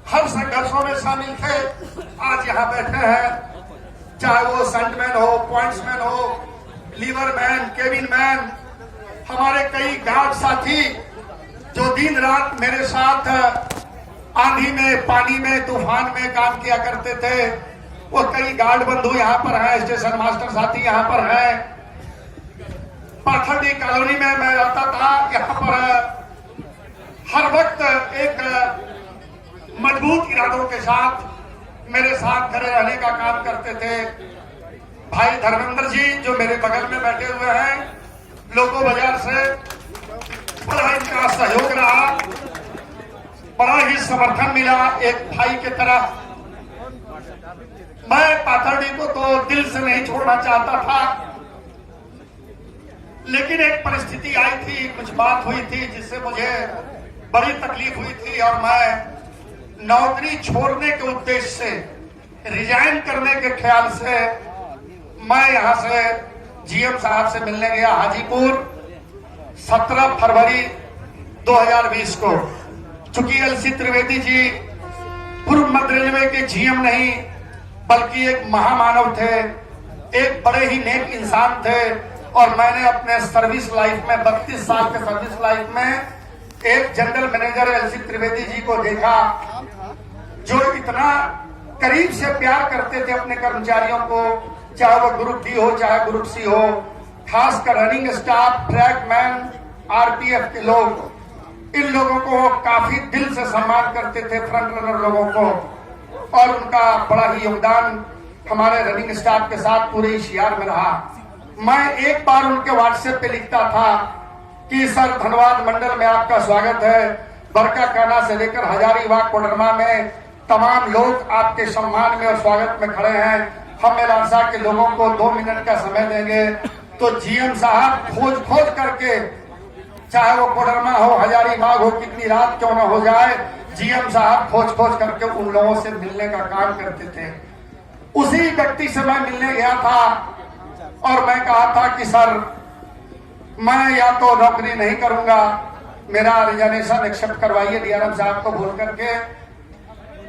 हर संघर्षों में शामिल थे, आज यहाँ बैठे हैं। चाहे वो संटमैन हो, पॉइंट्समैन हो, लीवरमैन, केबिन मैन, हमारे कई गार्ड साथी जो दिन रात मेरे साथ आंधी में, पानी में, तूफान में काम किया करते थे, वो कई गार्ड बंधु यहाँ पर हैं, स्टेशन मास्टर साथी यहाँ पर हैं। पाथरडी कॉलोनी में मैं रहता था, यहाँ पर हर वक्त एक मजबूत इरादों के साथ मेरे साथ खड़े रहने का काम करते थे। भाई धर्मेंद्र जी जो मेरे बगल में बैठे हुए हैं, लोगो बाजार से बड़ा इनका सहयोग रहा, बड़ा ही समर्थन मिला एक भाई की तरह। मैं पाथरडी को तो दिल से नहीं छोड़ना चाहता था, लेकिन एक परिस्थिति आई थी, कुछ बात हुई थी जिससे मुझे बड़ी तकलीफ हुई थी और मैं नौकरी छोड़ने के उद्देश्य से, रिजाइन करने के ख्याल से मैं यहां से जीएम साहब से मिलने गया हाजीपुर 17 फरवरी 2020 को। चूंकि एलसी त्रिवेदी जी पूर्व मध्य रेलवे के जीएम नहीं बल्कि एक महामानव थे, एक बड़े ही नेक इंसान थे, और मैंने अपने सर्विस लाइफ में 32 साल के सर्विस लाइफ में एक general manager LC Trivedi ji को देखा जो इतना करीब से प्यार करते थे अपने कर्मचारियों को, चाहे वो ग्रुप डी हो चाहे ग्रुप सी हो, खासकर रनिंग स्टाफ, ट्रैकमैन, आरपीएफ के लोग, इन लोगों को काफी दिल से सम्मान करते थे, फ्रंट रनर लोगों को, और उनका बड़ा ही योगदान हमारे रनिंग स्टाफ के साथ पूरे इशियार में रहा। मैं एक बार उनके व्हाट्सएप पे लिखता था कि सर धनबाद मंडल में आपका स्वागत है, बरका काना से लेकर हजारीबाग कोडरमा में तमाम लोग आपके सम्मान में और स्वागत में खड़े हैं। हम एलानसा के लोगों को 2 मिनट का समय देंगे। तो जीएम साहब खोज करके, चाहे वो कोडरमा हो, हजारीबाग हो, कितनी रात क्यों न हो जाए, जीएम साहब खोज करके उन लोगों से मिलने का काम करते थे। उसी व्यक्ति से मैं मिलने गया था और मैं कहा था कि सर मैं या तो नौकरी नहीं करूंगा, मेरा रिजाइनेशन एक्सेप्ट करवाइए डीआरएम साहब को बोल करके।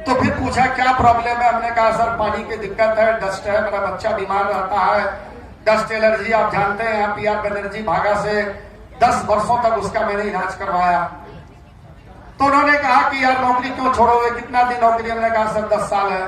तो फिर पूछा क्या प्रॉब्लम है, हमने कहा सर पानी की दिक्कत है, डस्ट है, मेरा बच्चा बीमार रहता है, डस्ट एलर्जी आप जानते हैं, यहाँ पीआर बनर्जी भागा से 10 वर्षों तक उसका मैंने इलाज करवाया। तो उन्होंने कहा कि यार नौकरी क्यों छोड़ोगे, कितना दिन नौकरी, हमने कहा सर 10 साल है।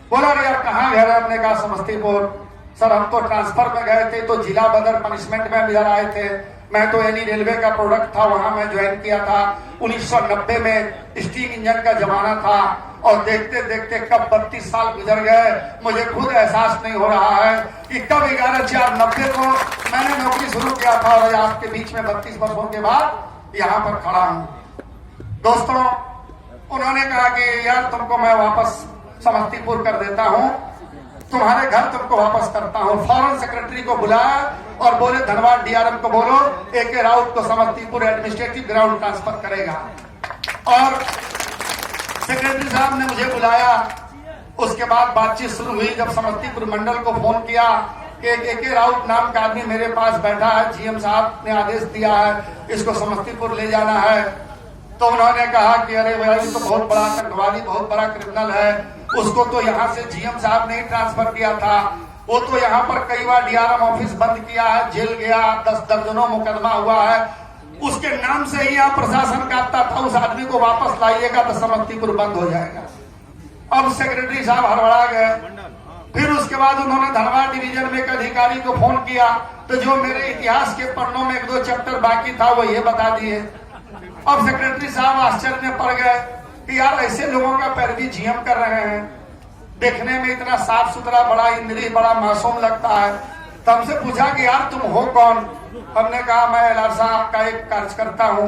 बोला यार कहाँ घर है, हमने कहा समस्तीपुर। सर हम तो ट्रांसफर में गए थे तो जिला बदर पनिशमेंट में इधर आए थे, मैं तो एनी रेलवे का प्रोडक्ट था, वहां मैं ज्वाइन किया था 1990 में, स्टीम इंजन का जमाना था, और देखते देखते कब 32 साल गुजर गए, मुझे खुद एहसास नहीं हो रहा है कि कब 11/4/90 को मैंने नौकरी शुरू किया था और आपके बीच में 32 वर्षों के बाद यहाँ पर खड़ा हूँ। दोस्तों उन्होंने कहा कि यार तुमको मैं वापस समस्तीपुर कर देता हूँ, तुम्हारे घर तुमको वापस करता हूँ। फॉरेन सेक्रेटरी को बुलाया और बोले धनबाद डीआरएम को बोलो AK राउत को समस्तीपुर एडमिनिस्ट्रेटिव ग्राउंड ट्रांसफर करेगा। और सेक्रेटरी साहब ने मुझे बुलाया। उसके बाद बातचीत शुरू हुई। जब समस्तीपुर मंडल को फोन किया कि AK राउत नाम का आदमी मेरे पास बैठा है, जीएम साहब ने आदेश दिया है इसको समस्तीपुर ले जाना है, तो उन्होंने कहा कि अरे भाई तो बहुत बड़ा आतंकवादी, बहुत बड़ा क्रिमिनल है, उसको तो यहाँ से जीएम साहब ने ट्रांसफर किया था, वो तो यहाँ पर कई बार डीआरएम ऑफिस बंद किया है, जेल गया, 10 दर्जनों मुकदमा हुआ है, उसके नाम से ही यहाँ प्रशासन काटता था, उस आदमी को वापस लाइएगा तो समस्तीपुर बंद हो जाएगा। अब सेक्रेटरी साहब हड़बड़ा गए। फिर उसके बाद उन्होंने धनबाद डिवीजन में एक अधिकारी को फोन किया, तो जो मेरे इतिहास के पन्नों में 1-2 चैप्टर बाकी था वो ये बता दिए। अब सेक्रेटरी साहब आश्चर्य में पड़ गए कि यार ऐसे लोगों का पैरवी जीएम कर रहे हैं, देखने में इतना साफ सुथरा, बड़ा इंद्रिय, बड़ा मासूम लगता है। तो हमसे पूछा कि यार तुम हो कौन? हमने कहा मैं एलारसा का एक कार्यकर्ता हूँ।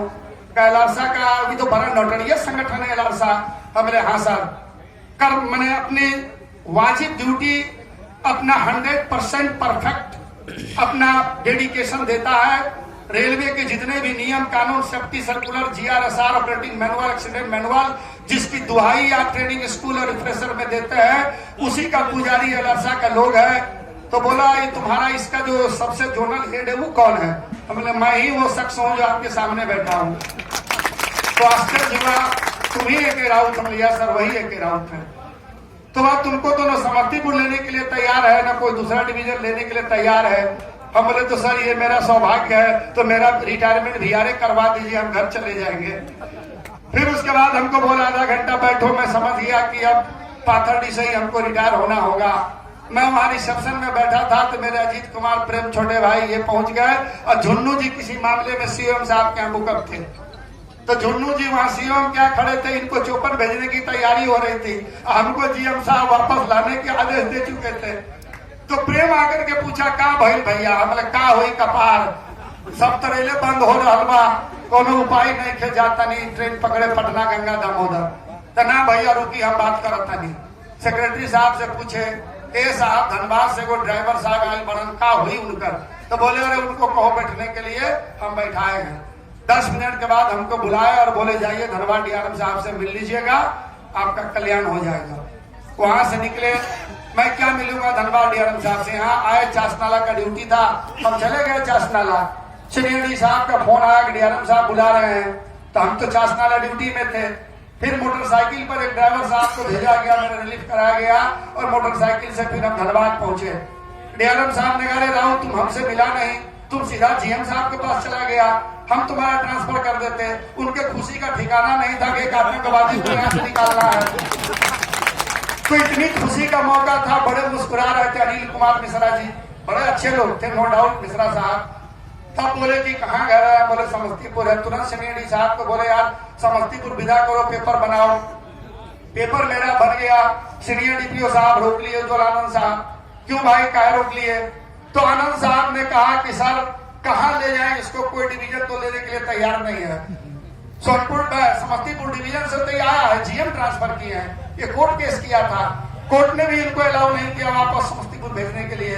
एलारसा का अभी तो बड़ा नोटरियस संगठन है एलारसा। हमने हाँ सर, कर मैंने अपनी वाजिब ड्यूटी अपना 100% परफेक्ट अपना डेडिकेशन देता है। रेलवे के जितने भी नियम कानून, safety circular, GRSR, operating manual, accident manual, जिसकी दुहाई आप ट्रेनिंग स्कूल और रिफ्रेशर में देते हैं, उसी का पुजारी एलारसा का लोग है। तो बोला ये तुम्हारा इसका जो सबसे जोनल हेड है वो कौन है? हमने मैं ही वो शख्स हूँ जो आपके सामने बैठा हूँ। तो आश्चर्य हुआ तुम ही एक राउत हम लिया सर, वही एक राउत है। तो अब तुमको तो ना समस्तीपुर लेने के लिए तैयार है, ना कोई दूसरा डिवीजन लेने के लिए तैयार है। हम बोले तो सर ये मेरा सौभाग्य है, तो मेरा रिटायरमेंट वीआरए करवा दीजिए, हम घर चले जाएंगे। फिर उसके बाद हमको बोला आधा घंटा बैठो। मैं समझ गया कि अब पाथरडी से ही हमको रिटायर होना होगा। मैं वहां रिसेप्शन में बैठा था तो मेरे अजीत कुमार प्रेम छोटे भाई ये पहुंच गए और झुन्नू जी किसी मामले में सीएम साहब के यहाँ मुकब थे। तो झुन्नू जी वहां सीएम क्या खड़े थे, इनको चौपन भेजने की तैयारी हो रही थी, हमको जीएम साहब वापस लाने के आदेश दे चुके थे। तो प्रेम आकर के पूछा का भइल भैया, हमने का हुई कपार, सब तरेले बंद हो रहा बा, कोनो उपाय नहीं खे जाता नहीं, ट्रेन पकड़े पटना गंगा दामोदर। तो ना भैया रुकी हम बात करता नहीं। सेक्रेटरी साहब से पूछे ए साहब धनबाद से वो ड्राइवर साहब आयल बरन का हुई उनकर, तो बोले अरे उनको कहो बैठने के लिए, हम बैठाए हैं। 10 मिनट के बाद हमको बुलाए और बोले जाइए धनबाद डीआरएम साहब से मिल लीजिएगा, आपका कल्याण हो जाएगा। वहां से निकले, मैं क्या मिलूंगा धनबाद डीआरएम साहब से। यहाँ आए, चासनाला का ड्यूटी था, हम चले गए चासनाला। श्री साहब का फोन आया कि डीआरएम साहब बुला रहे हैं, तो हम तो चासनाला ड्यूटी में थे। फिर मोटरसाइकिल पर एक ड्राइवर साहब को भेजा गया, मेरा रिलीफ कराया गया और मोटरसाइकिल से फिर हम धनबाद पहुंचे। डीआरएम साहब ने कहा राहुल तुम हमसे मिला नहीं, तुम सीधा जीएम साहब के पास चला गया, हम तुम्हारा ट्रांसफर कर देते। उनके खुशी का ठिकाना नहीं था कि एक आतंकवादी को यहाँ से निकालना है। तो इतनी खुशी का मौका था, बड़े मुस्कुरा रहे थे अनिल कुमार मिश्रा जी, बड़े अच्छे लोग थे नो डाउट मिश्रा साहब। तब बोले कि कहाँ घर है, बोले समस्तीपुर है। तुरंत सेनेडी साहब को बोले यार समस्तीपुर विदा करो, पेपर बनाओ। पेपर मेरा बन गया। सीनियर डीपीओ साहब रोक लिए, उज्ज्वल आनंद साहब, क्यों भाई काहे रोक लिए? तो आनंद साहब ने कहा कि सर कहाँ ले जाए इसको, कोई डिवीजन तो लेने के लिए तैयार नहीं है। सोनपुर समस्तीपुर डिवीजन से तो आया है, जीएम ट्रांसफर किए हैं, ये कोर्ट केस किया था, कोर्ट ने भी इनको अलाउ नहीं किया वापस समस्तीपुर भेजने के लिए।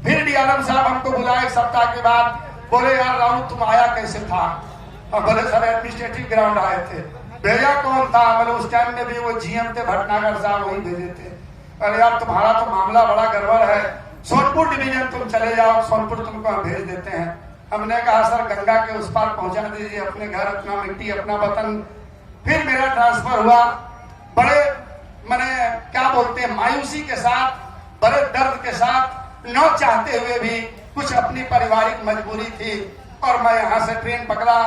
फिर डीआरएम साहब हमको बुलाए एक सप्ताह के बाद, बोले यार राहुल तुम आया कैसे था? और बोले सर एडमिनिस्ट्रेटिव ग्राउंड आए थे। भेजा कौन था? बोले उस टाइम में भी वो जीएम थे भटनागर साहब, वही भेजे थे। अरे यार तुम्हारा तो मामला बड़ा गड़बड़ है, सोनपुर डिवीजन तुम चले जाओ, सोनपुर तुमको हम भेज देते हैं। हमने कहा सर गंगा के उस पार पहुंचा दीजिए, अपने घर अपना मिट्टी अपना वतन। फिर मेरा ट्रांसफर हुआ, बड़े मैंने क्या बोलते हैं मायूसी के साथ, बड़े दर्द के साथ, न चाहते हुए भी, कुछ अपनी पारिवारिक मजबूरी थी और मैं यहाँ से ट्रेन पकड़ा।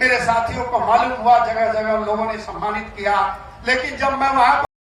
मेरे साथियों को मालूम हुआ, जगह जगह लोगों ने सम्मानित किया, लेकिन जब मैं वहां